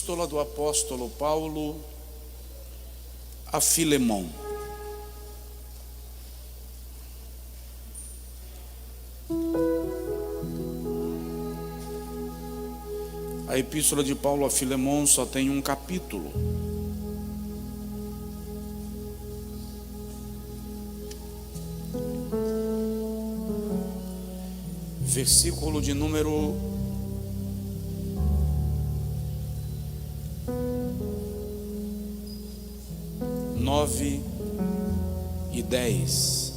Epístola do apóstolo Paulo a Filemão. A Epístola de Paulo a Filemão só tem um capítulo. Versículo de número 9 e 10.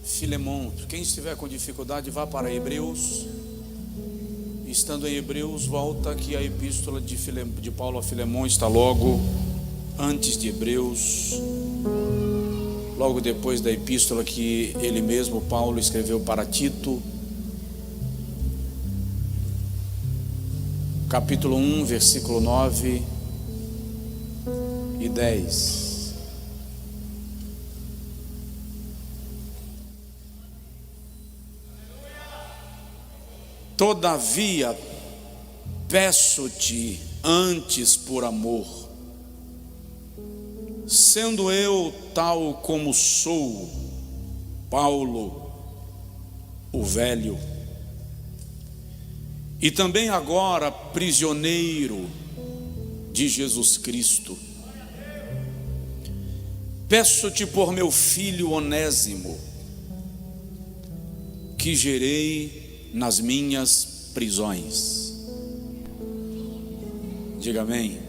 Filemão, quem estiver com dificuldade, vá para Hebreus. Estando em Hebreus, volta que a epístola de Paulo a Filemão está logo antes de Hebreus, logo depois da epístola que ele mesmo, Paulo, escreveu para Tito, capítulo 1, versículo 9 e 10. Todavia, peço-te antes por amor, sendo eu tal como sou, Paulo, o velho, e também agora prisioneiro de Jesus Cristo, peço-te por meu filho Onésimo, que gerei nas minhas prisões. Diga amém.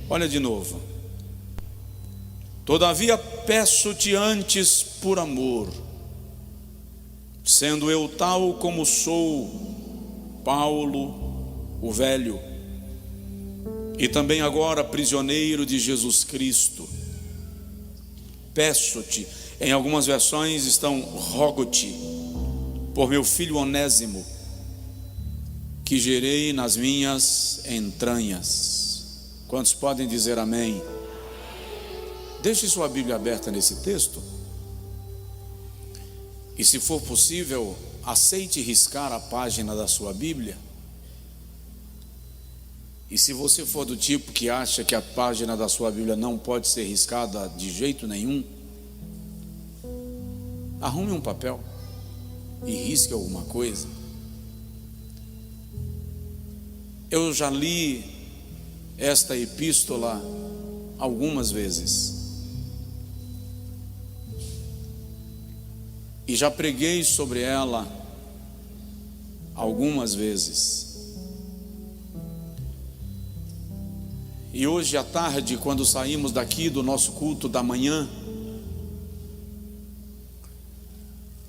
Olha de novo. Todavia peço-te antes por amor, sendo eu tal como sou, Paulo, o velho, e também agora prisioneiro de Jesus Cristo, peço-te, em algumas versões estão rogo-te, por meu filho Onésimo, que gerei nas minhas entranhas. Quantos podem dizer amém? Deixe sua Bíblia aberta nesse texto, e se for possível, aceite riscar a página da sua Bíblia. E se você for do tipo que acha que a página da sua Bíblia não pode ser riscada de jeito nenhum, arrume um papel e risque alguma coisa. Eu já li esta epístola algumas vezes e já preguei sobre ela algumas vezes. E hoje à tarde, quando saímos daqui do nosso culto da manhã,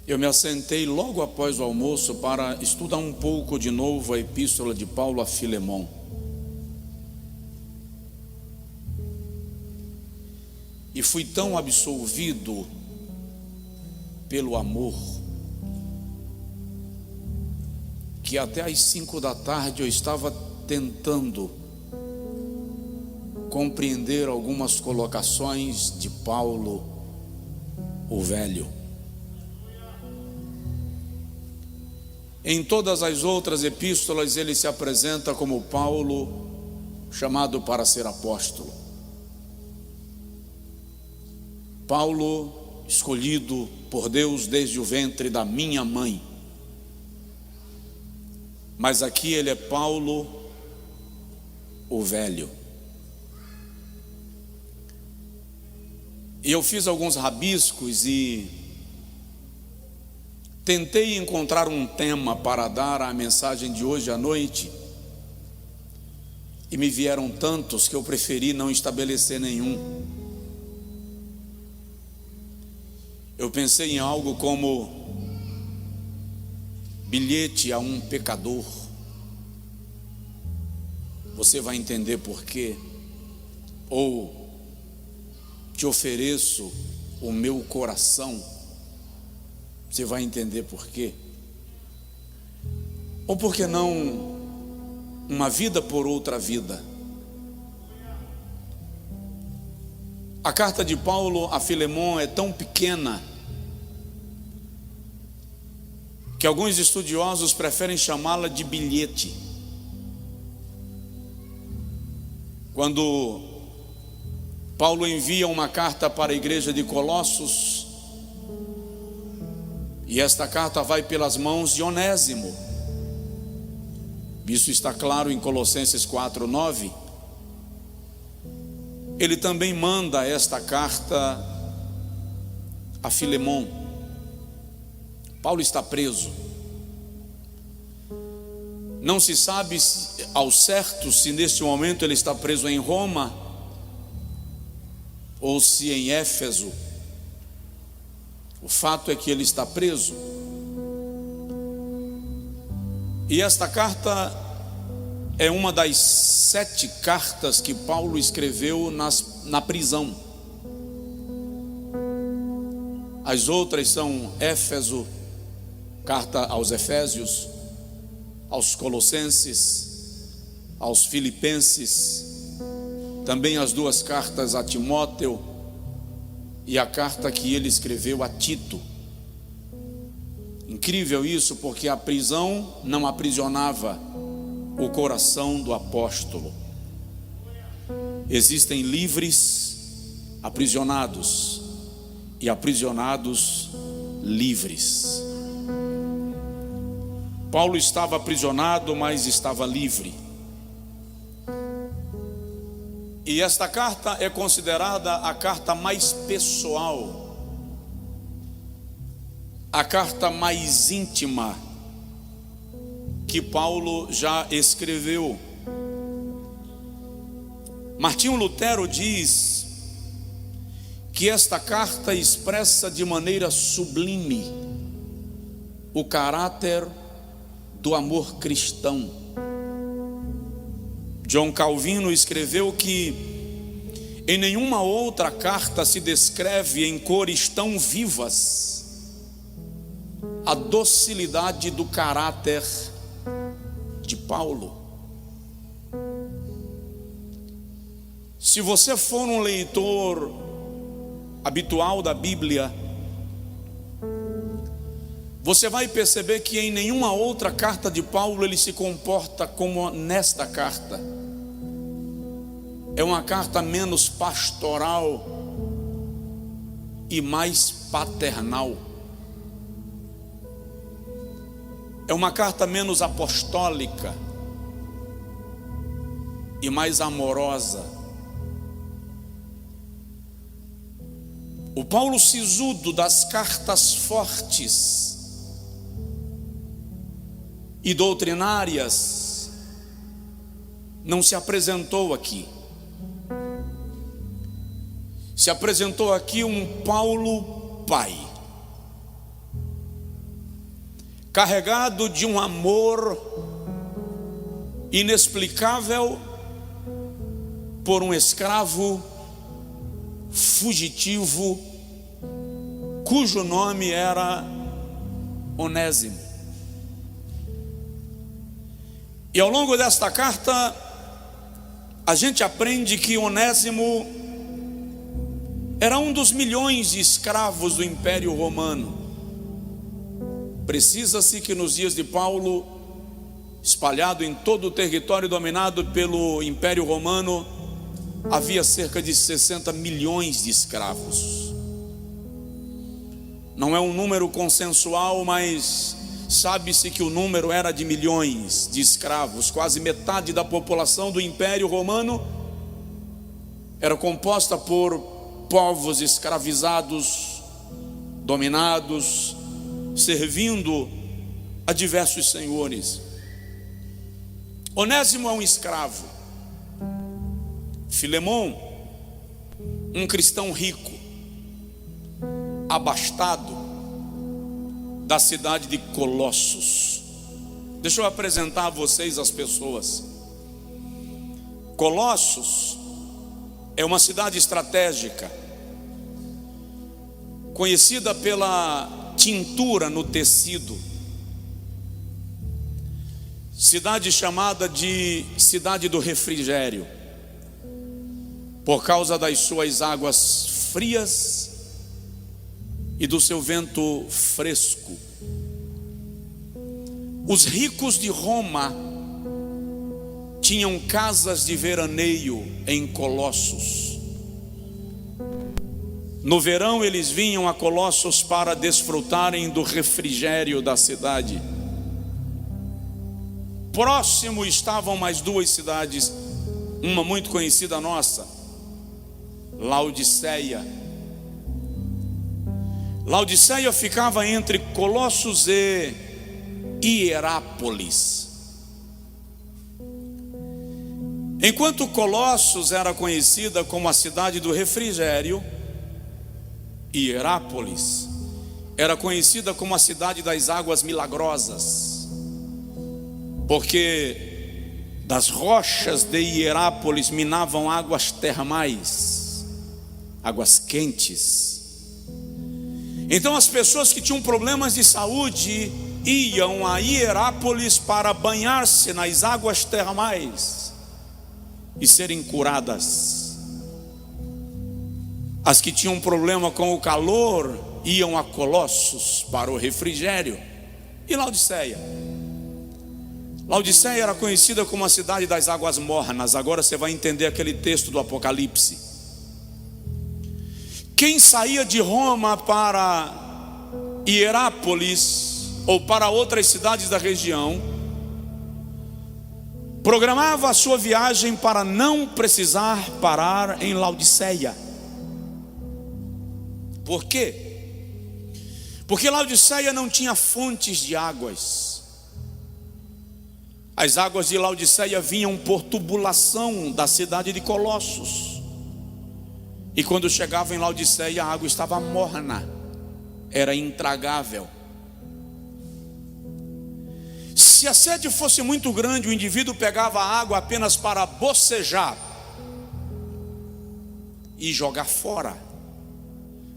eu me assentei logo após o almoço para estudar um pouco de novo a epístola de Paulo a Filemão. E fui tão absolvido pelo amor, que até às 5 da tarde eu estava tentando compreender algumas colocações de Paulo, o velho. Em todas as outras epístolas ele se apresenta como Paulo, chamado para ser apóstolo. Paulo, escolhido por Deus desde o ventre da minha mãe. Mas aqui ele é Paulo, o velho. E eu fiz alguns rabiscos e tentei encontrar um tema para dar à mensagem de hoje à noite, e me vieram tantos que eu preferi não estabelecer nenhum. Eu pensei em algo como bilhete a um pecador. Você vai entender por quê. Ou te ofereço o meu coração. Você vai entender por quê. Ou por que não uma vida por outra vida. A carta de Paulo a Filemon é tão pequena que alguns estudiosos preferem chamá-la de bilhete. Quando Paulo envia uma carta para a igreja de Colossos, e esta carta vai pelas mãos de Onésimo, isso está claro em Colossenses 4:9. Ele também manda esta carta a Filemon. Paulo está preso. Não se sabe ao certo se neste momento ele está preso em Roma ou se em Éfeso. O fato é que ele está preso. E esta carta é uma das 7 cartas que Paulo escreveu na prisão. As outras são Éfeso, carta aos Efésios, aos Colossenses, aos Filipenses, também as 2 cartas a Timóteo e a carta que ele escreveu a Tito. Incrível isso, porque a prisão não aprisionava o coração do apóstolo. Existem livres aprisionados e aprisionados livres. Paulo estava aprisionado, mas estava livre. E esta carta é considerada a carta mais pessoal, a carta mais íntima que Paulo já escreveu. Martinho Lutero diz que esta carta expressa de maneira sublime o caráter do amor cristão. John Calvino escreveu que em nenhuma outra carta se descreve em cores tão vivas a docilidade do caráter de Paulo. Se você for um leitor habitual da Bíblia, você vai perceber que em nenhuma outra carta de Paulo ele se comporta como nesta carta. É uma carta menos pastoral e mais paternal. É uma carta menos apostólica e mais amorosa. O Paulo sisudo das cartas fortes e doutrinárias não se apresentou aqui. Se apresentou aqui um Paulo pai, carregado de um amor inexplicável por um escravo fugitivo cujo nome era Onésimo. E ao longo desta carta a gente aprende que Onésimo era um dos milhões de escravos do Império Romano. Precisa-se que nos dias de Paulo, espalhado em todo o território dominado pelo Império Romano, havia cerca de 60 milhões de escravos. Não é um número consensual, mas sabe-se que o número era de milhões de escravos. Quase metade da população do Império Romano era composta por povos escravizados, dominados, servindo a diversos senhores. Onésimo é um escravo. Filemon, um cristão rico, abastado, da cidade de Colossos. Deixa eu apresentar a vocês as pessoas. Colossos é uma cidade estratégica, conhecida pela tintura no tecido, cidade chamada de cidade do refrigério. por causa das suas águas frias e do seu vento fresco. Os ricos de Roma tinham casas de veraneio em Colossos. No verão eles vinham a Colossos para desfrutarem do refrigério da cidade. Próximo estavam mais duas cidades, uma muito conhecida nossa, Laodiceia. Laodiceia ficava entre Colossos e Hierápolis. Enquanto Colossos era conhecida como a cidade do refrigério, Hierápolis era conhecida como a cidade das águas milagrosas, porque das rochas de Hierápolis minavam águas termais, águas quentes. Então as pessoas que tinham problemas de saúde iam a Hierápolis para banhar-se nas águas termais e serem curadas. As que tinham problema com o calor iam a Colossos para o refrigério. E Laodiceia? Laodiceia era conhecida como a cidade das águas mornas. Agora você vai entender aquele texto do Apocalipse. Quem saía de Roma para Hierápolis ou para outras cidades da região, programava a sua viagem para não precisar parar em Laodiceia. Por quê? Porque Laodiceia não tinha fontes de águas. As águas de Laodiceia vinham por tubulação da cidade de Colossos. E quando chegava em Laodiceia, a água estava morna, era intragável. Se a sede fosse muito grande, o indivíduo pegava a água apenas para bocejar e jogar fora.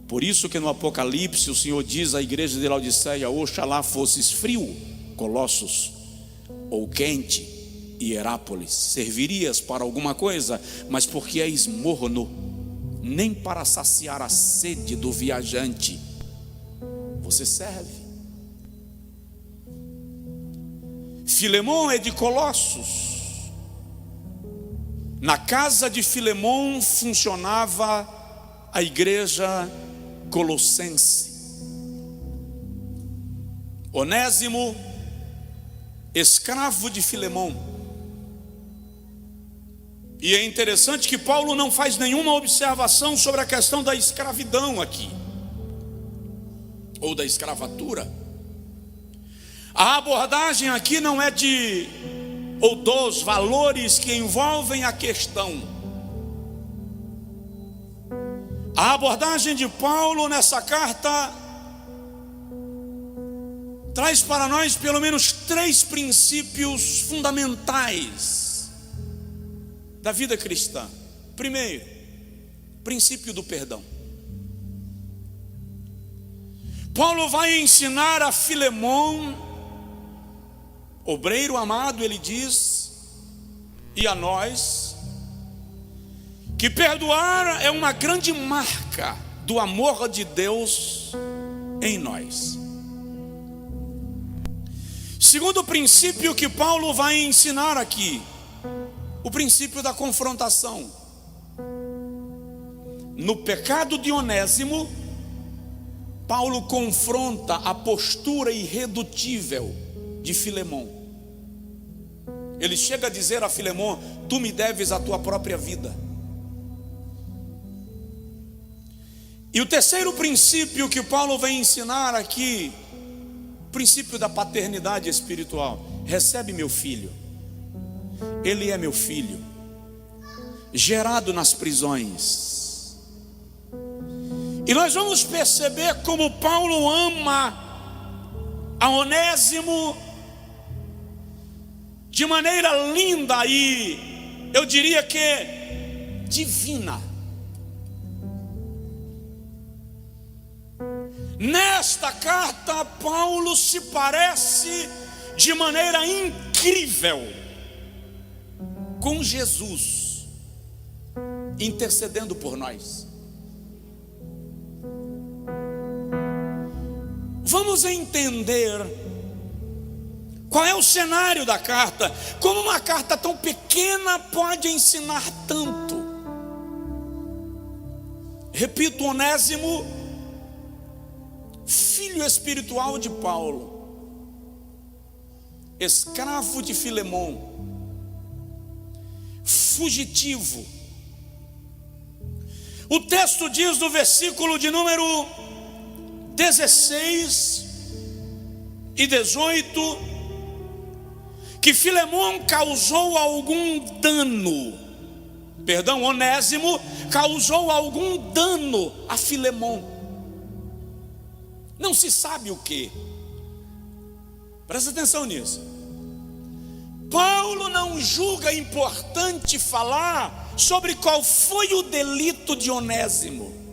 Por isso que no Apocalipse o Senhor diz à igreja de Laodiceia: oxalá fosses frio, Colossos, ou quente, Hierápolis, servirias para alguma coisa, mas porque és morno, nem para saciar a sede do viajante você serve. Filemão é de Colossos. Na casa de Filemão funcionava a igreja colossense. Onésimo, escravo de Filemão. E é interessante que Paulo não faz nenhuma observação sobre a questão da escravidão aqui, ou da escravatura. A abordagem aqui não é de ou dos valores que envolvem a questão. A abordagem de Paulo nessa carta traz para nós pelo menos 3 princípios fundamentais da vida cristã. Primeiro, princípio do perdão. Paulo vai ensinar a Filemão, obreiro amado, ele diz, e a nós, que perdoar é uma grande marca do amor de Deus em nós. Segundo princípio que Paulo vai ensinar aqui, o princípio da confrontação. No pecado de Onésimo, Paulo confronta a postura irredutível de Filemão. Ele chega a dizer a Filemão: tu me deves a tua própria vida. E o terceiro princípio que Paulo vem ensinar aqui, o princípio da paternidade espiritual. Recebe meu filho, ele é meu filho, gerado nas prisões. E nós vamos perceber como Paulo ama a Onésimo de maneira linda e eu diria que divina. Nesta carta, Paulo se parece de maneira incrível com Jesus. intercedendo por nós. Vamos entender qual é o cenário da carta, como uma carta tão pequena pode ensinar tanto. Repito, Onésimo, filho espiritual de Paulo, escravo de Filemon, fugitivo. O texto diz no versículo de número 16 e 18 que Filemon causou algum dano, Onésimo causou algum dano a Filemon. Não se sabe o que. Presta atenção nisso. Paulo não julga importante falar sobre qual foi o delito de Onésimo.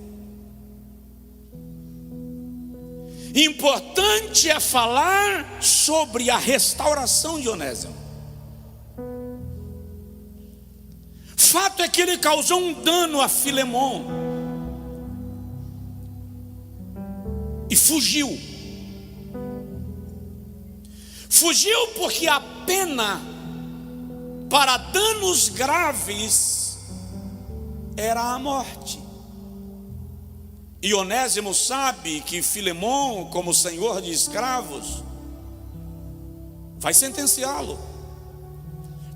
Importante é falar sobre a restauração de Onésimo. Fato é que ele causou um dano a Filemon e fugiu. Fugiu porque a pena para danos graves era a morte. E Onésimo sabe que Filemon, como senhor de escravos, vai sentenciá-lo.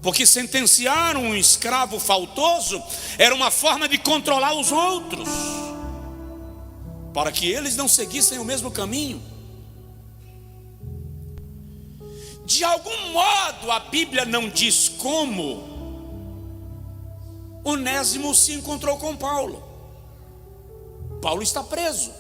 Porque sentenciar um escravo faltoso era uma forma de controlar os outros, para que eles não seguissem o mesmo caminho. De algum modo, a Bíblia não diz como, Onésimo se encontrou com Paulo. Paulo está preso.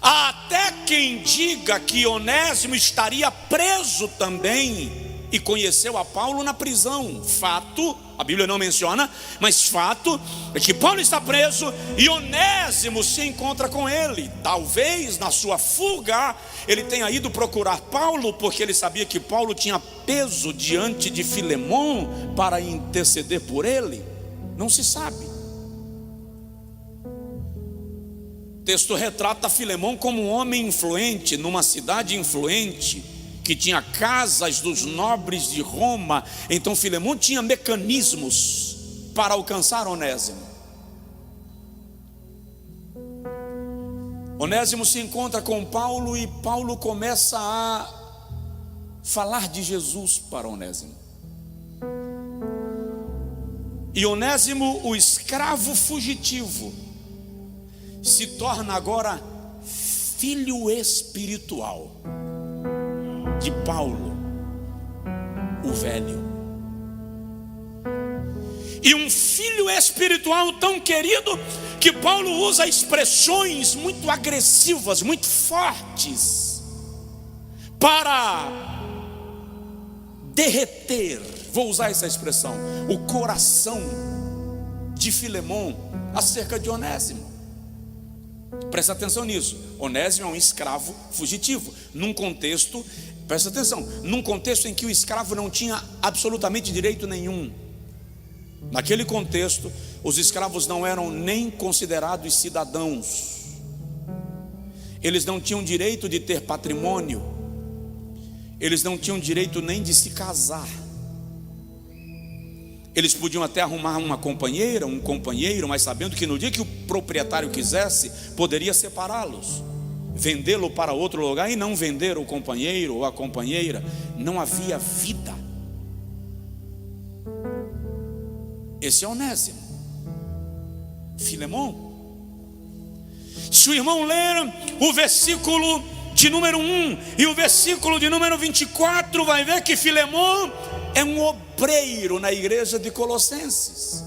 Há até quem diga que Onésimo estaria preso também e conheceu a Paulo na prisão. Fato, a Bíblia não menciona, mas fato é que Paulo está preso e Onésimo se encontra com ele. Talvez na sua fuga ele tenha ido procurar Paulo, porque ele sabia que Paulo tinha peso diante de Filemon para interceder por ele. Não se sabe. O texto retrata Filemon como um homem influente, numa cidade influente, que tinha casas dos nobres de Roma. Então Filemon tinha mecanismos para alcançar Onésimo. Onésimo se encontra com Paulo e Paulo começa a falar de Jesus para Onésimo. E Onésimo, o escravo fugitivo, se torna agora filho espiritual de Paulo, o velho. E um filho espiritual tão querido que Paulo usa expressões muito agressivas, muito fortes, para derreter, vou usar essa expressão, o coração de Filemon acerca de Onésimo. Presta atenção nisso. Onésimo é um escravo fugitivo, num contexto, presta atenção, num contexto em que o escravo não tinha absolutamente direito nenhum. Naquele contexto, os escravos não eram nem considerados cidadãos. Eles não tinham direito de ter patrimônio. Eles não tinham direito nem de se casar. Eles podiam até arrumar uma companheira, um companheiro, mas sabendo que no dia que o proprietário quisesse, poderia separá-los, vendê-lo para outro lugar e não vender o companheiro ou a companheira. Não havia vida. Esse é Onésimo, Filemon. Se o irmão ler o versículo de número 1 e o versículo de número 24, vai ver que Filemon é um obreiro na igreja de Colossenses.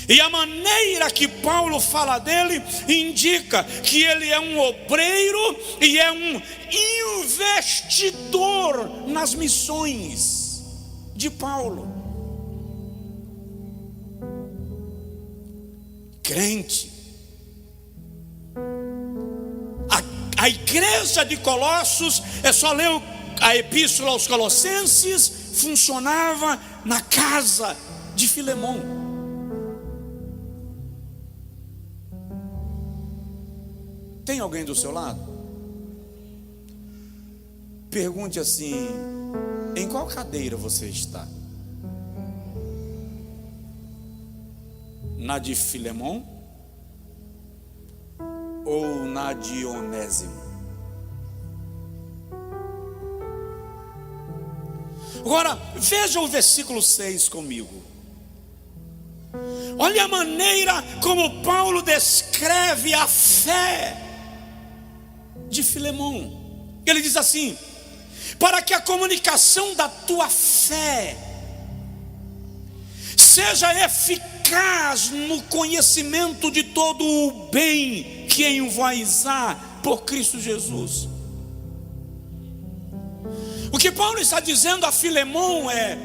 E a maneira que Paulo fala dele indica que ele é um obreiro e é um investidor nas missões de Paulo. Crente. A igreja de Colossos, é só ler a epístola aos Colossenses, funcionava na casa de Filemão. Tem alguém do seu lado? Pergunte assim: em qual cadeira você está? Na de Filemão ou na de Onésimo? Agora, veja o versículo 6 comigo. Olha a maneira como Paulo descreve a fé de Filemão. Ele diz assim: para que a comunicação da tua fé seja eficaz no conhecimento de todo o bem que em vós há por Cristo Jesus. O que Paulo está dizendo a Filemão é: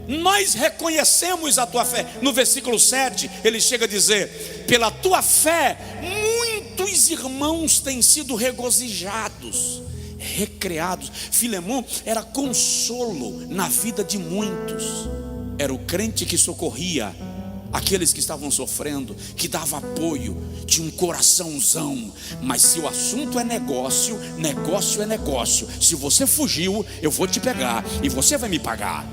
nós reconhecemos a tua fé. No versículo 7 ele chega a dizer: pela tua fé muitos irmãos têm sido regozijados, recreados. Filemão era consolo na vida de muitos. Era o crente que socorria aqueles que estavam sofrendo, que dava apoio, tinha um coraçãozão. Mas se o assunto é negócio, negócio é negócio. Se você fugiu, eu vou te pegar e você vai me pagar.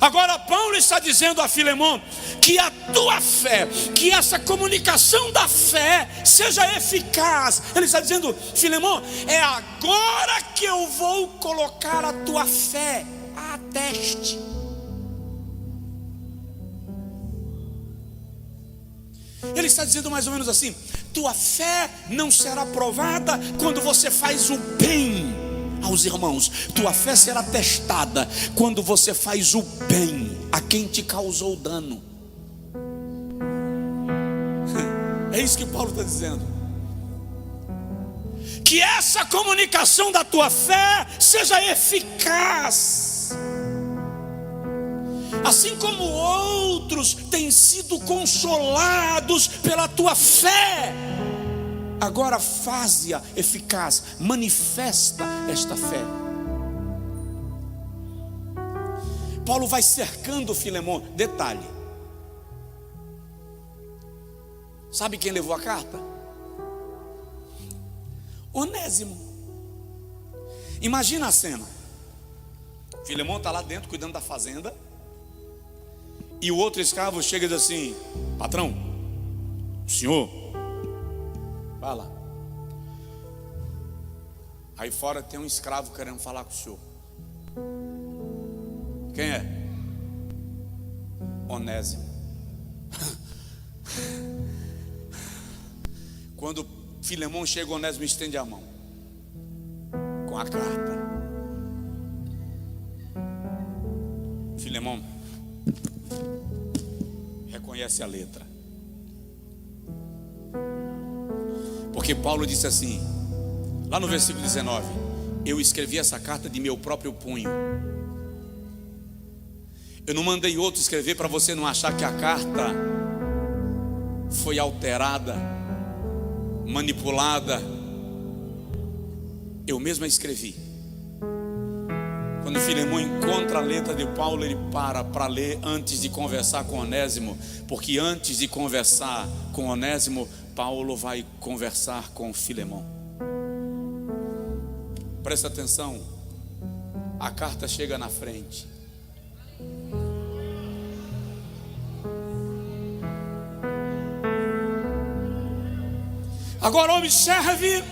Agora Paulo está dizendo a Filemão que a tua fé, que essa comunicação da fé seja eficaz. Ele está dizendo: Filemão, é agora que eu vou colocar a tua fé a teste. Ele está dizendo mais ou menos assim: tua fé não será provada quando você faz o bem aos irmãos. Tua fé será testada quando você faz o bem a quem te causou dano. É isso que Paulo está dizendo. Que essa comunicação da tua fé seja eficaz. Assim como outros têm sido consolados pela tua fé, agora faze-a eficaz, manifesta esta fé. Paulo vai cercando Filemão. Detalhe: sabe quem levou a carta? Onésimo. Imagina a cena: Filemão está lá dentro cuidando da fazenda, e o outro escravo chega e diz assim: patrão, o senhor vai lá. Aí fora tem um escravo querendo falar com o senhor. Quem é? Onésimo. Quando Filemão chega, Onésimo estende a mão com a carta. Filemão reconhece a letra, porque Paulo disse assim, lá no versículo 19: eu escrevi essa carta de meu próprio punho. Eu não mandei outro escrever, para você não achar que a carta foi alterada, manipulada. Eu mesmo a escrevi. Quando Filemão encontra a letra de Paulo, ele para ler antes de conversar com Onésimo, porque antes de conversar com Onésimo, Paulo vai conversar com Filemão. Presta atenção, a carta chega na frente. Agora observe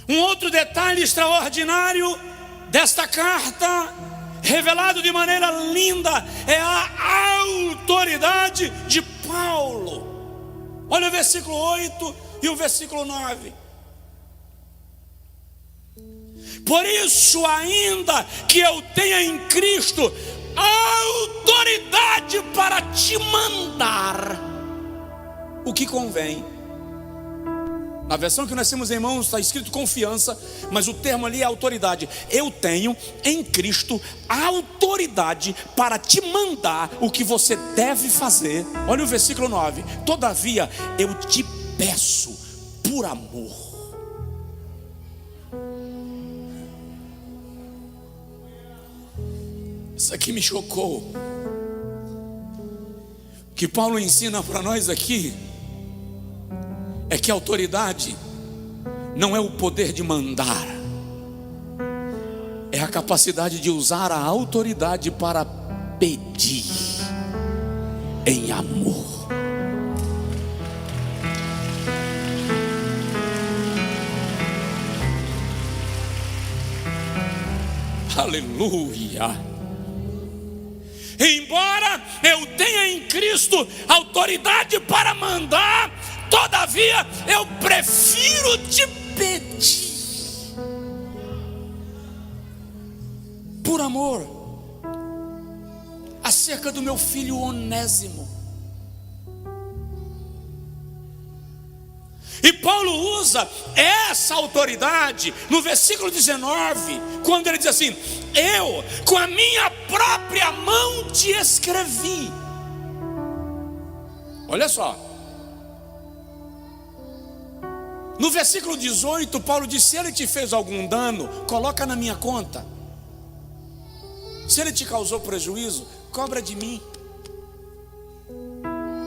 um outro detalhe extraordinário desta carta, revelado de maneira linda, é a autoridade de Paulo. Olha o versículo 8 e o versículo 9. Por isso, ainda que eu tenha em Cristo autoridade para te mandar o que convém. Na versão que nós temos em mãos está escrito confiança, mas o termo ali é autoridade. Eu tenho em Cristo a autoridade para te mandar o que você deve fazer. Olha o versículo 9: todavia eu te peço por amor. Isso aqui me chocou. O que Paulo ensina para nós aqui é que a autoridade não é o poder de mandar, é a capacidade de usar a autoridade para pedir em amor. Aleluia. Embora eu tenha em Cristo autoridade para mandar, todavia eu prefiro te pedir por amor, acerca do meu filho Onésimo. E Paulo usa essa autoridade no versículo 19, quando ele diz assim: eu com a minha própria mão te escrevi. Olha só, no versículo 18 Paulo diz: se ele te fez algum dano, coloca na minha conta. Se ele te causou prejuízo, cobra de mim.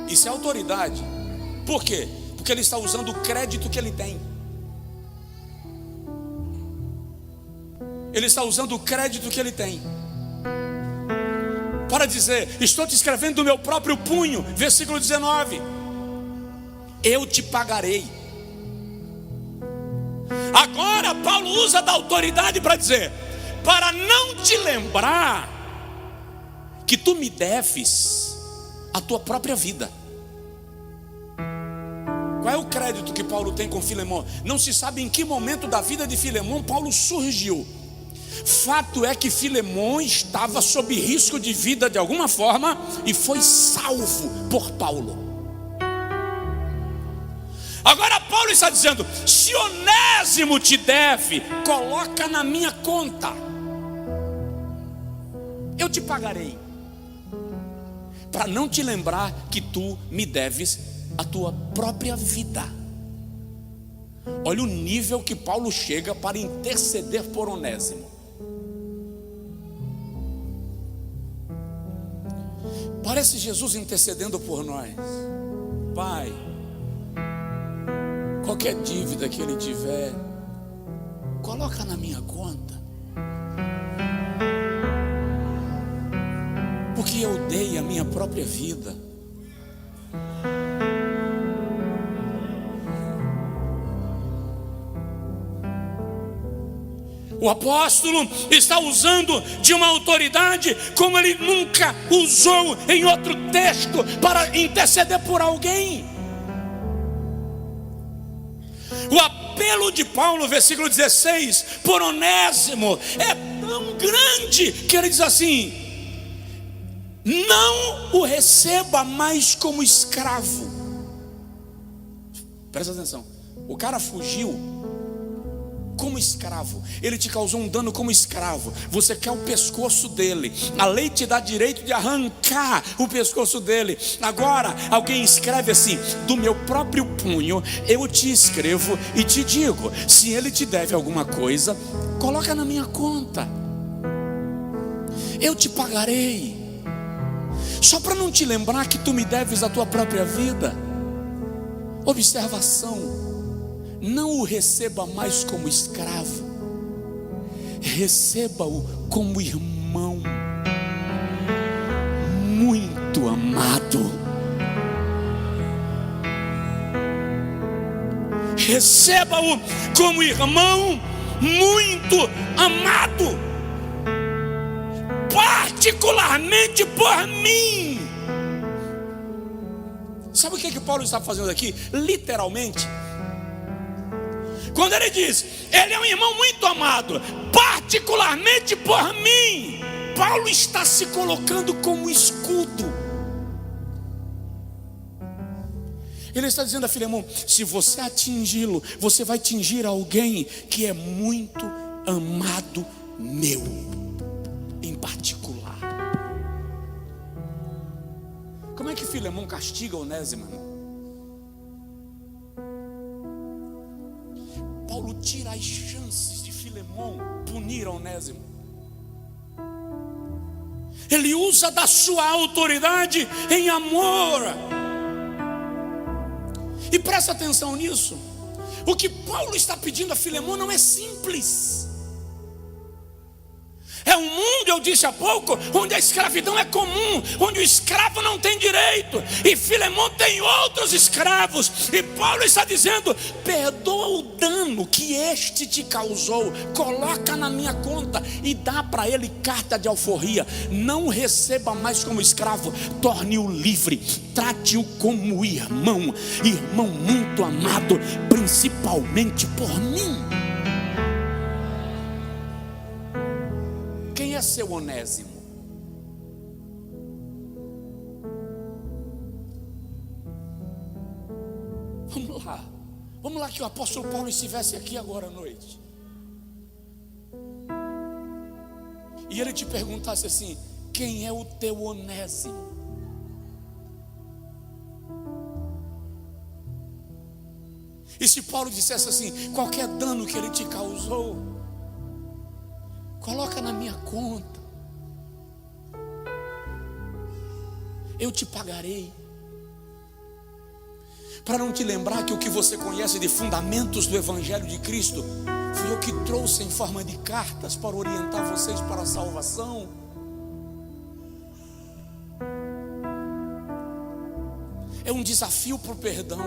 Isso é autoridade. Por quê? Porque ele está usando o crédito que ele tem. Ele está usando o crédito que ele tem para dizer: estou te escrevendo do meu próprio punho. Versículo 19: eu te pagarei. Agora Paulo usa da autoridade para dizer: para não te lembrar que tu me deves a tua própria vida. Qual é o crédito que Paulo tem com Filemão? Não se sabe em que momento da vida de Filemão Paulo surgiu. Fato é que Filemão estava sob risco de vida de alguma forma e foi salvo por Paulo. Agora Paulo está dizendo: se Onésimo te deve, coloca na minha conta, eu te pagarei, para não te lembrar que tu me deves a tua própria vida. Olha o nível que Paulo chega para interceder por Onésimo. Parece Jesus intercedendo por nós. Pai, qualquer dívida que ele tiver, coloca na minha conta, porque eu dei a minha própria vida. O apóstolo está usando de uma autoridade como ele nunca usou em outro texto para interceder por alguém. O apelo de Paulo, versículo 16, por Onésimo, é tão grande que ele diz assim: não o receba mais como escravo. Presta atenção, o cara fugiu como escravo, ele te causou um dano como escravo, você quer o pescoço dele, a lei te dá direito de arrancar o pescoço dele. Agora alguém escreve assim: do meu próprio punho eu te escrevo e te digo, se ele te deve alguma coisa, coloca na minha conta, eu te pagarei, só para não te lembrar que tu me deves a tua própria vida. Observação: não o receba mais como escravo, receba-o como irmão muito amado. Receba-o como irmão muito amado, particularmente por mim. Sabe o que Paulo está fazendo aqui? Literalmente, quando ele diz, ele é um irmão muito amado, particularmente por mim, Paulo está se colocando como escudo. Ele está dizendo a Filemão: se você atingi-lo, você vai atingir alguém que é muito amado meu, em particular. Como é que Filemão castiga Onésimo, irmão? Paulo tira as chances de Filemão punir Onésimo. Ele usa da sua autoridade em amor. E presta atenção nisso. O que Paulo está pedindo a Filemão não é simples. É um mundo, eu disse há pouco, onde a escravidão é comum, onde o escravo não tem direito, e Filemão tem outros escravos, e Paulo está dizendo: perdoa o dano que este te causou, coloca na minha conta e dá para ele carta de alforria. Não receba mais como escravo, torne-o livre, trate-o como irmão, irmão muito amado, principalmente por mim. Quem é seu Onésimo? Vamos lá que o apóstolo Paulo estivesse aqui agora à noite e ele te perguntasse assim: quem é o teu Onésimo? E se Paulo dissesse assim: qualquer dano que ele te causou, coloca na minha conta, eu te pagarei. Para não te lembrar que o que você conhece de fundamentos do Evangelho de Cristo fui eu que trouxe em forma de cartas para orientar vocês para a salvação. É um desafio para o perdão,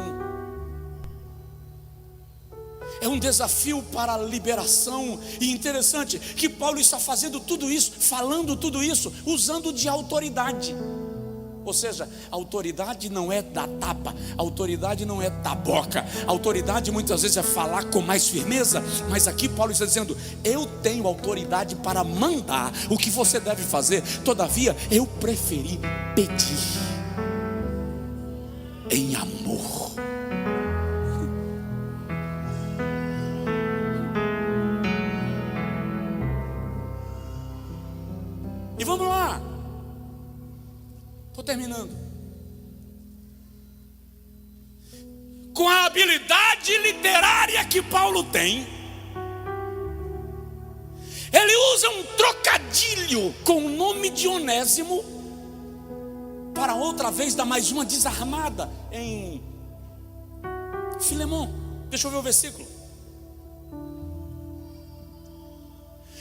é um desafio para a liberação. E interessante que Paulo está fazendo tudo isso, falando tudo isso, usando de autoridade. Ou seja, a autoridade não é dar tapa, a autoridade não é dar boca, a autoridade muitas vezes é falar com mais firmeza. Mas aqui Paulo está dizendo: eu tenho autoridade para mandar o que você deve fazer, todavia eu preferi pedir em amor. E vamos lá, estou terminando. Com a habilidade literária que Paulo tem, ele usa um trocadilho com o nome de Onésimo para outra vez dar mais uma desarmada em Filemão. Deixa eu ver o versículo.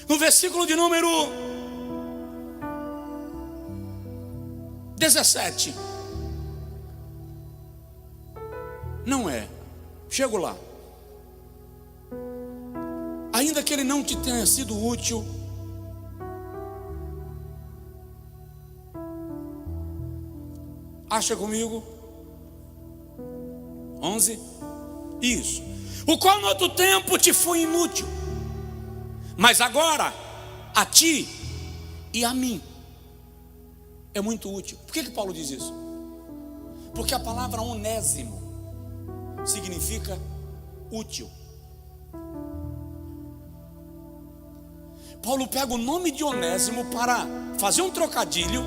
No versículo de número 17. Não é. Chego lá. Ainda que ele não te tenha sido útil, acha comigo. 11. Isso. O qual no outro tempo te foi inútil, mas agora a ti e a mim é muito útil. Por que Paulo diz isso? Porque a palavra onésimo significa útil. Paulo pega o nome de Onésimo para fazer um trocadilho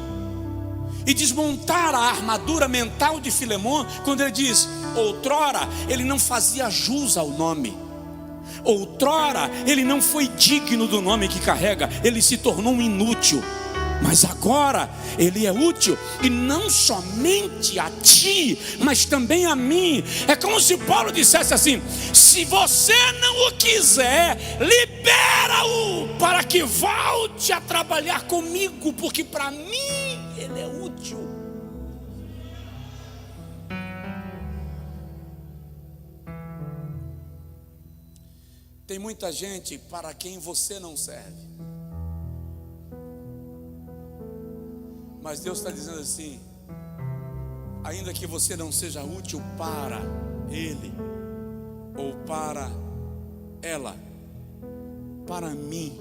e desmontar a armadura mental de Filemão, quando ele diz: outrora ele não fazia jus ao nome, outrora ele não foi digno do nome que carrega, ele se tornou um inútil. Mas agora ele é útil, e não somente a ti, mas também a mim. É como se Paulo dissesse assim: se você não o quiser, libera-o para que volte a trabalhar comigo, porque para mim ele é útil. Tem muita gente para quem você não serve, mas Deus está dizendo assim: ainda que você não seja útil para ele ou para ela, para mim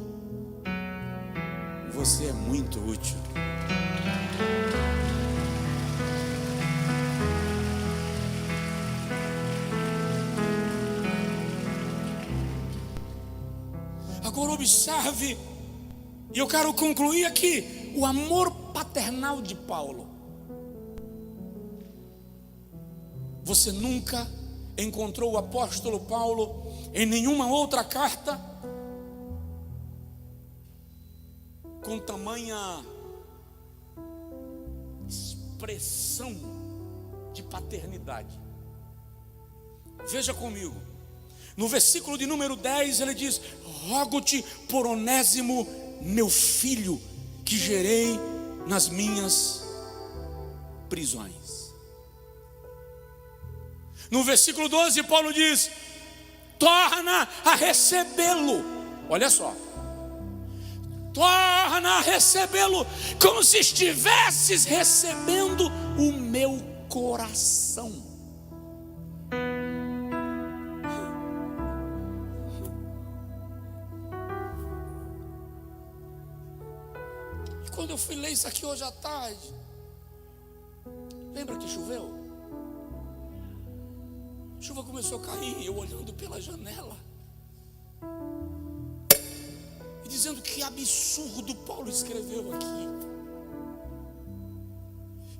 você é muito útil. Agora observe, e eu quero concluir aqui, o amor paternal de Paulo. Você nunca encontrou o apóstolo Paulo em nenhuma outra carta com tamanha expressão de paternidade. Veja comigo, no versículo de número 10 ele diz: rogo-te por Onésimo, meu filho, que gerei nas minhas prisões. No versículo 12 Paulo diz: torna a recebê-lo. Olha só, torna a recebê-lo como se estivesses recebendo o meu coração. E quando eu fui ler isso aqui hoje à tarde, lembra que choveu? A chuva começou a cair, eu olhando pela janela e dizendo: que absurdo Paulo escreveu aqui.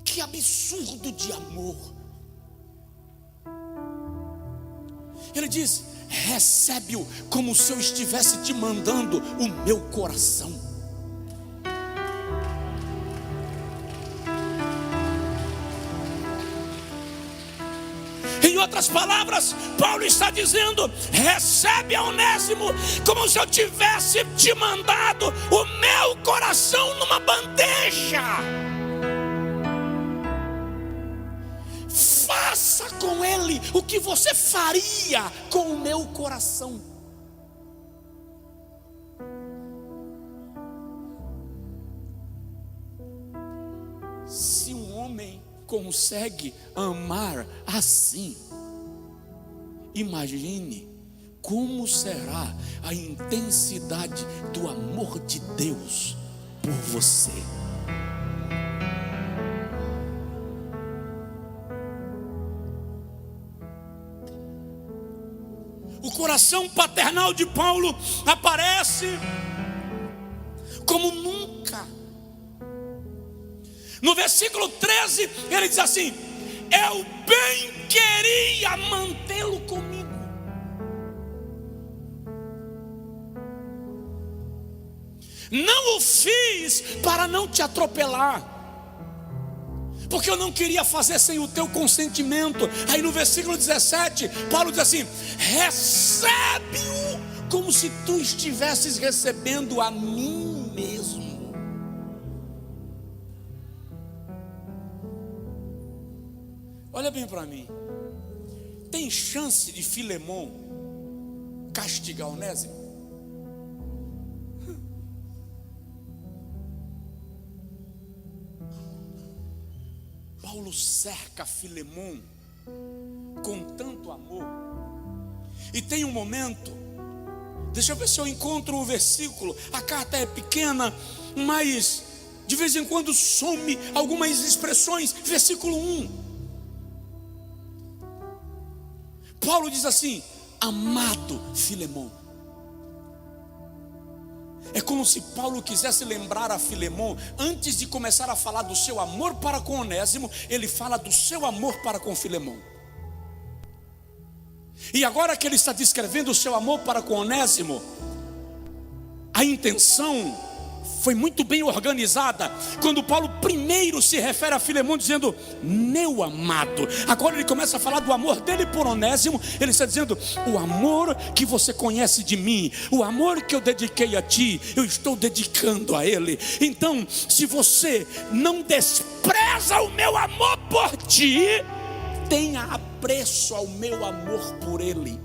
Que absurdo de amor. Ele diz: recebe-o como se eu estivesse te mandando o meu coração. Em outras palavras, Paulo está dizendo: recebe a Onésimo como se eu tivesse te mandado o meu coração numa bandeja. Faça com ele o que você faria com o meu coração. Se um homem consegue amar assim, imagine como será a intensidade do amor de Deus por você. O coração paternal de Paulo aparece como nunca. No versículo 13 ele diz assim: eu bem queria mantê-lo comigo. Não o fiz para não te atropelar, porque eu não queria fazer sem o teu consentimento. Aí no versículo 17 Paulo diz assim: recebe-o como se tu estivesses recebendo a mim mesmo. Olha bem para mim, tem chance de Filemon castigar Onésimo? Paulo cerca Filemon com tanto amor, e tem um momento, deixa eu ver se eu encontro o versículo, a carta é pequena, mas de vez em quando some algumas expressões. Versículo 1, Paulo diz assim: amado Filemon. É como se Paulo quisesse lembrar a Filemon, antes de começar a falar do seu amor para com Onésimo, ele fala do seu amor para com Filemon. E agora que ele está descrevendo o seu amor para com Onésimo, a intenção foi muito bem organizada. Quando Paulo primeiro se refere a Filemon dizendo meu amado, agora ele começa a falar do amor dele por Onésimo. Ele está dizendo: o amor que você conhece de mim, o amor que eu dediquei a ti, eu estou dedicando a ele. Então, se você não despreza o meu amor por ti, tenha apreço ao meu amor por ele.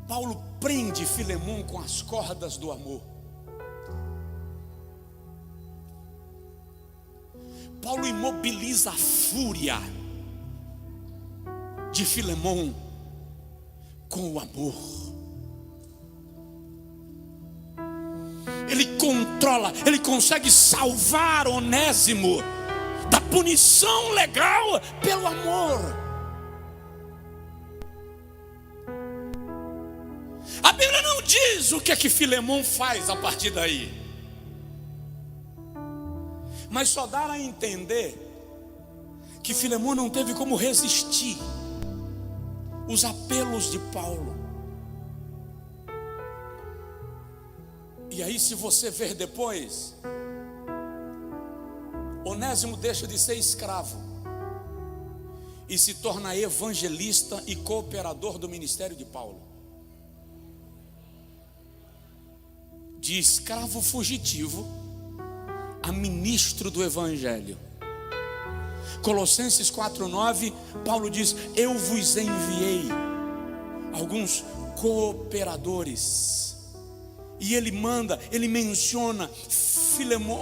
Paulo prende Filemon com as cordas do amor. Paulo imobiliza a fúria de Filemon com o amor. Ele controla, ele consegue salvar Onésimo da punição legal pelo amor. A Bíblia não diz o que é que Filemon faz a partir daí, mas só dá a entender que Filemon não teve como resistir os apelos de Paulo, E aí, se você ver depois, Onésimo deixa de ser escravo e se torna evangelista e cooperador do ministério de Paulo. De escravo fugitivo a ministro do evangelho. Colossenses 4:9, Paulo diz: eu vos enviei alguns cooperadores. E ele menciona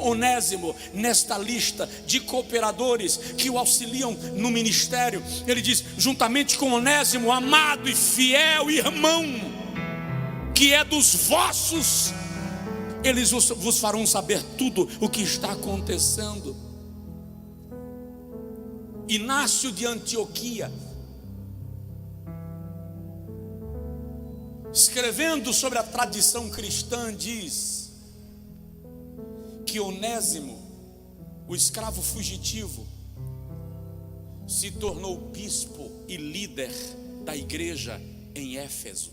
Onésimo nesta lista de cooperadores que o auxiliam no ministério. Ele diz: juntamente com Onésimo, amado e fiel irmão, que é dos vossos, eles vos farão saber tudo o que está acontecendo. Inácio de Antioquia, escrevendo sobre a tradição cristã, diz que Onésimo, o escravo fugitivo, se tornou bispo e líder da igreja em Éfeso.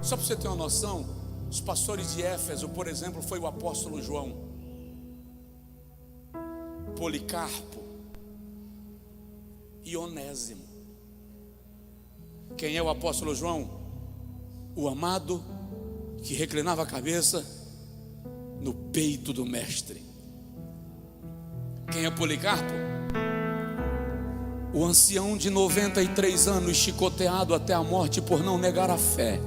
Só para você ter uma noção, os pastores de Éfeso, por exemplo, foi o apóstolo João, Policarpo e Onésimo. Quem é o apóstolo João? O amado que reclinava a cabeça no peito do mestre. Quem é Policarpo? O ancião de 93 anos, chicoteado até a morte por não negar a fé.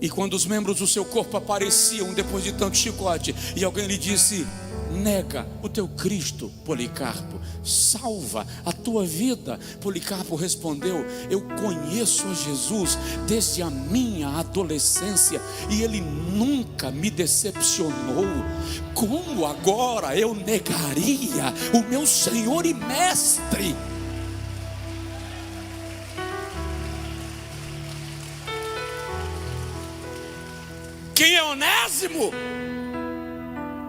E quando os membros do seu corpo apareciam depois de tanto chicote, e alguém lhe disse: nega o teu Cristo, Policarpo, salva a tua vida. Policarpo respondeu: eu conheço a Jesus desde a minha adolescência e ele nunca me decepcionou. Como agora eu negaria o meu Senhor e Mestre? Quem é Onésimo?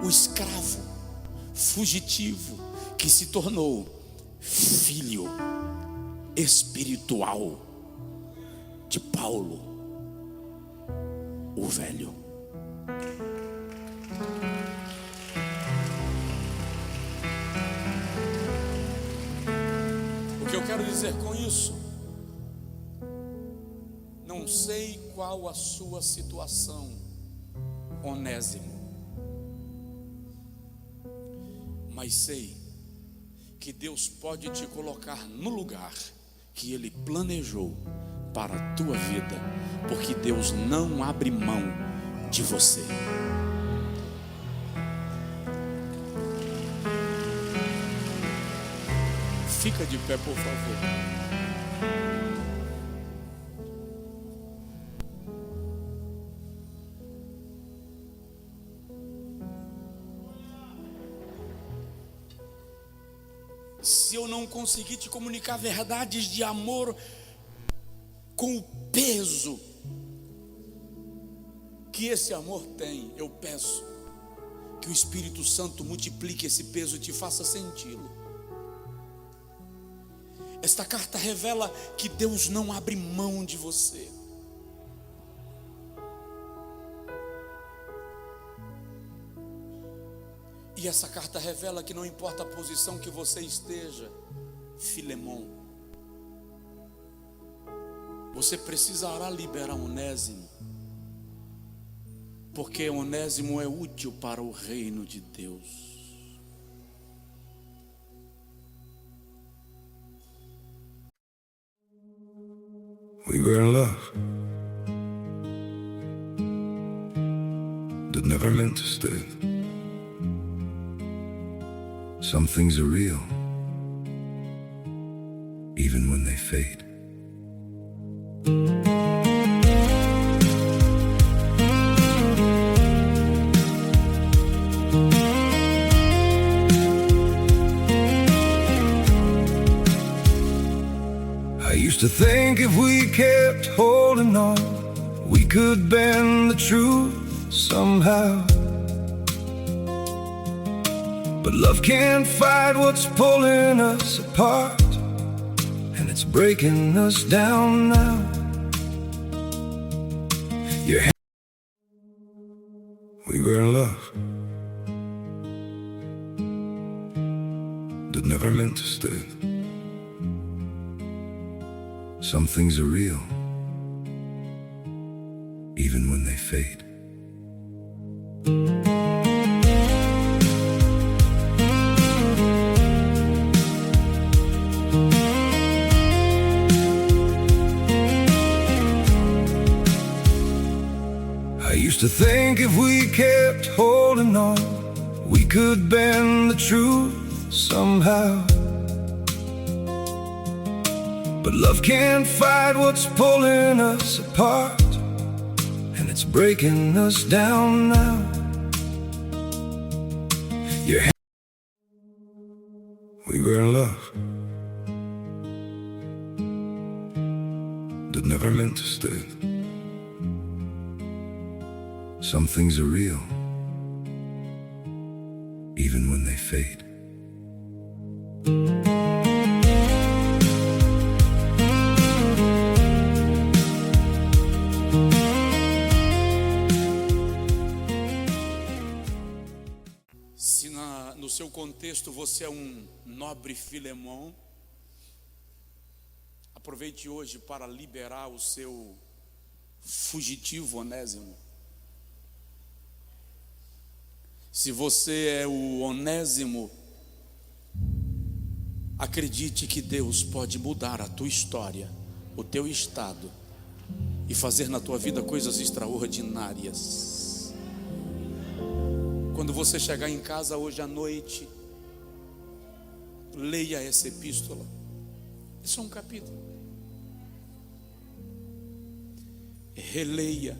O escravo fugitivo que se tornou filho espiritual de Paulo, o velho. O que eu quero dizer com isso? Não sei qual a sua situação, Onésimo, mas sei que Deus pode te colocar no lugar que Ele planejou para a tua vida, porque Deus não abre mão de você. Fica de pé, por favor. Se eu não conseguir te comunicar verdades de amor com o peso que esse amor tem, eu peço que o Espírito Santo multiplique esse peso e te faça senti-lo. Esta carta revela que Deus não abre mão de você. E essa carta revela que não importa a posição que você esteja, Filemon, você precisará liberar Onésimo, porque Onésimo é útil para o reino de Deus. We were in love that never meant to stay. Some things are real, even when they fade. I used to think if we kept holding on, we could bend the truth somehow. But love can't fight what's pulling us apart, and it's breaking us down now. We were in love that never meant to stay. Some things are real, even when they fade. I used to think if we kept holding on, we could bend the truth somehow. But love can't fight what's pulling us apart, and it's breaking us down now. We were in love that never meant to stay. Some things are real, even when they fade. Se no seu contexto você é um nobre Filemão, aproveite hoje para liberar o seu fugitivo Onésimo. Se você é o Onésimo, acredite que Deus pode mudar a tua história, o teu estado, e fazer na tua vida coisas extraordinárias. Quando você chegar em casa hoje à noite, leia essa epístola. É só um capítulo. Releia.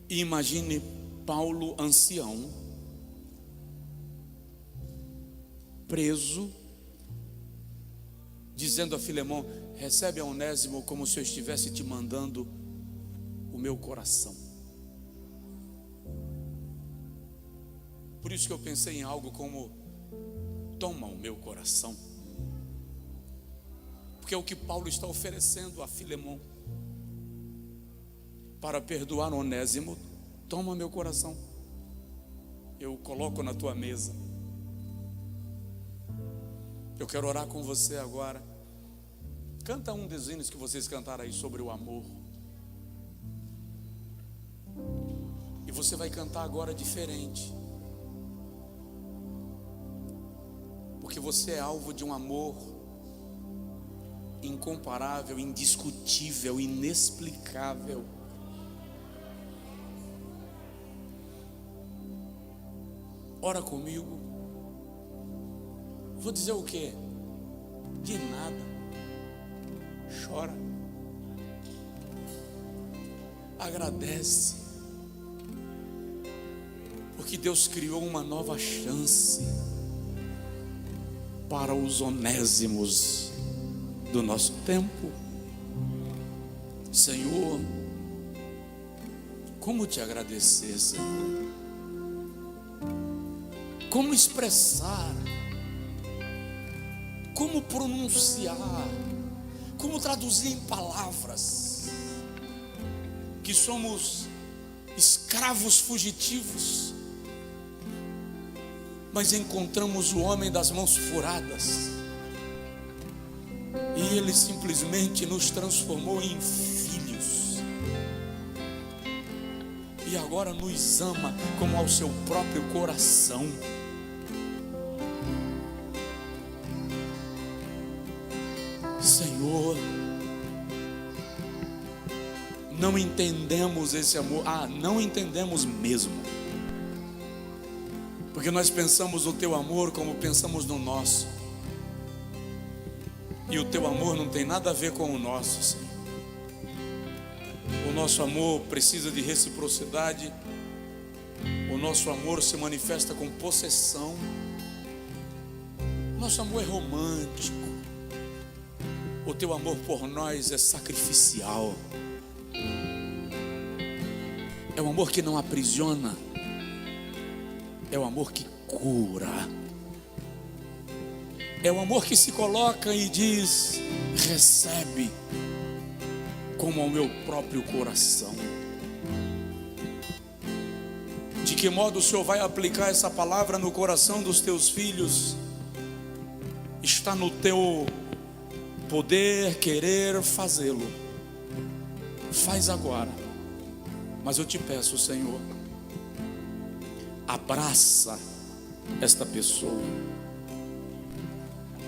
E imagine Paulo ancião, preso, dizendo a Filemão: recebe a Onésimo como se eu estivesse te mandando o meu coração. Por isso que eu pensei em algo como: toma o meu coração. Porque é o que Paulo está oferecendo a Filemão. Para perdoar Onésimo, toma meu coração, eu o coloco na tua mesa. Eu quero orar com você agora. Canta um dos hinos que vocês cantaram aí sobre o amor. E você vai cantar agora diferente, porque você é alvo de um amor incomparável, indiscutível, inexplicável. Ora comigo. Vou dizer o quê? De nada. Chora. Agradece. Porque Deus criou uma nova chance para os onésimos do nosso tempo. Senhor, como te agradecer, Senhor? Como expressar, como pronunciar, como traduzir em palavras que somos escravos fugitivos, mas encontramos o homem das mãos furadas e ele simplesmente nos transformou em filhos e agora nos ama como ao seu próprio coração. Senhor, não entendemos esse amor. Não entendemos mesmo, porque nós pensamos no teu amor como pensamos no nosso, e o teu amor não tem nada a ver com o nosso, Senhor. O nosso amor precisa de reciprocidade. O nosso amor se manifesta com possessão. Nosso amor é romântico. O teu amor por nós é sacrificial. É um amor que não aprisiona. É um amor que cura. É um amor que se coloca e diz: recebe como ao meu próprio coração. que modo o Senhor vai aplicar essa palavra no coração dos teus filhos, está no teu poder querer fazê-lo. Faz agora. Mas eu te peço, Senhor, abraça esta pessoa,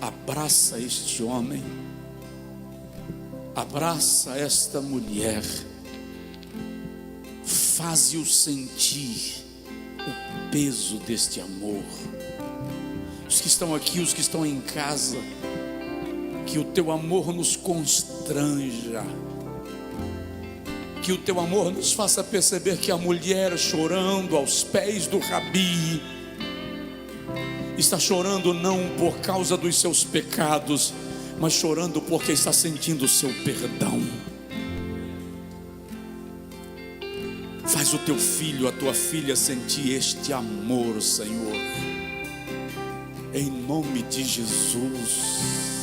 abraça este homem, abraça esta mulher, faze-o sentir o peso deste amor. Os que estão aqui, os que estão em casa, que o teu amor nos constranja, que o teu amor nos faça perceber que a mulher chorando aos pés do Rabi está chorando não por causa dos seus pecados, mas chorando porque está sentindo o seu perdão. Faz o teu filho, a tua filha sentir este amor, Senhor, em nome de Jesus.